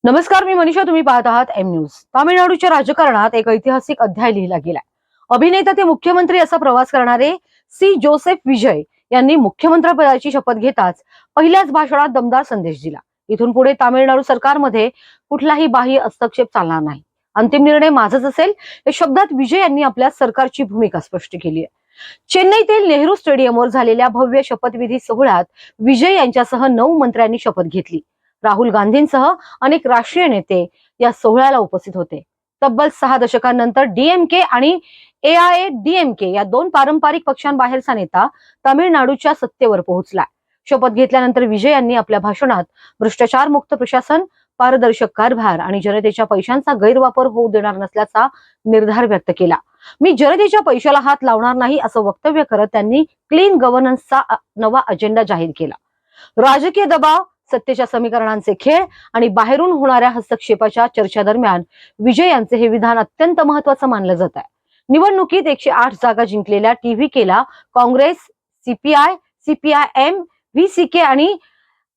नमस्कार, मी मनीषा. तुम्ही पाहत आहात एम न्यूज. तामिळनाडूच्या राजकारणात एक ऐतिहासिक अध्याय लिहिला गेलाय. अभिनेता ते मुख्यमंत्री असा प्रवास करणारे सी जोसेफ विजय यांनी मुख्यमंत्रीपदाची शपथ घेताच पहिल्याच भाषणात दमदार संदेश दिला. इथून पुढे तामिळनाडू सरकारमध्ये कुठलाही बाह्य हस्तक्षेप चालणार नाही. अंतिम निर्णय माझाच असेल या शब्दात विजय यांनी आपल्या सरकारची भूमिका स्पष्ट केली आहे. चेन्नईतील नेहरू स्टेडियमवर झालेल्या भव्य शपथविधी सोहळ्यात विजय यांच्यासह 9 मंत्र्यांनी शपथ घेतली. राहुल गांधींसह अनेक राष्ट्रीय नेते या सोहळ्याला उपस्थित होते. तब्बल 6 दशकांनंतर डीएमके आणि एआयएडीएमके या 2 पारंपरिक पक्षांबाहेरचा नेता तामिळनाडूच्या सत्तेवर पोहोचला. शपथ घेतल्यानंतर विजय यांनी आपल्या भाषणात भ्रष्टाचार मुक्त प्रशासन, पारदर्शक कारभार आणि जनतेच्या पैशांचा गैरवापर होऊ देणार नसल्याचा निर्धार व्यक्त केला. मी जनतेच्या पैशाला हात लावणार नाही असं वक्तव्य करत त्यांनी क्लीन गव्हर्नन्सचा नवा अजेंडा जाहीर केला. राजकीय दबाव, सत्तेच्या समीकरणांचे खेळ आणि बाहेरून होणाऱ्या हस्तक्षेपाच्या चर्चेदरम्यान विजय यांचे हे विधान अत्यंत महत्वाचं मानलं जात आहे. निवडणुकीत 108 जागा जिंकलेल्या टीव्हीकेला काँग्रेस, सीपीआय, सीपीआयएम, व्हीसीके आणि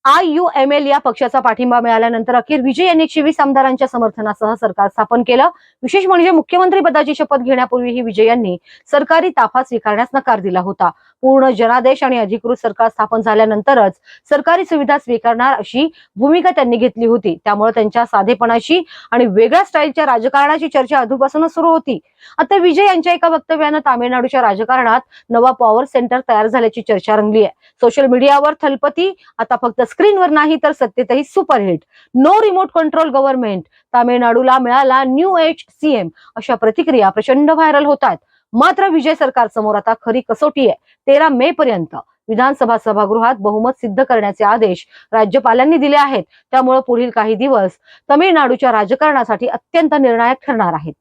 आययूएमएल या पक्षाचा पाठिंबा मिळाल्यानंतर अखेर विजय यांनी 120 आमदारांच्या समर्थनासह सरकार स्थापन केलं. विशेष म्हणजे मुख्यमंत्री पदाची शपथ घेण्यापूर्वीही विजय यांनी सरकारी ताफा स्वीकारण्यास नकार दिला होता. पूर्ण जनादेश आणि अधिकृत सरकार स्थापन झाल्यानंतरच सरकारी सुविधा स्वीकारणार अशी भूमिका त्यांनी घेतली होती. त्यामुळे त्यांच्या साधेपणाची आणि वेगळ्या स्टाईलच्या राजकारणाची चर्चा आधीपासूनच सुरू होती. आता विजय यांच्या एका वक्तव्यानं तामिळनाडूच्या राजकारणात नवा पॉवर सेंटर तयार झाल्याची चर्चा रंगली आहे. सोशल मीडियावर थलपती आता फक्त स्क्रीनवर नाही तर सत्तेतही superhit. No remote control government, तामिळनाडूला मिळाला न्यू एज सीएम अशा प्रतिक्रिया प्रचंड व्हायरल होतात. मात्र विजय सरकार समोर आता खरी कसोटी आहे. 13 मे पर्यंत विधानसभा सभागृहात बहुमत सिद्ध करण्याचे आदेश राज्यपालांनी दिले आहेत. त्यामुळे पुढील काही दिवस तामिळनाडूच्या राजकारणासाठी अत्यंत निर्णायक ठरणार आहेत.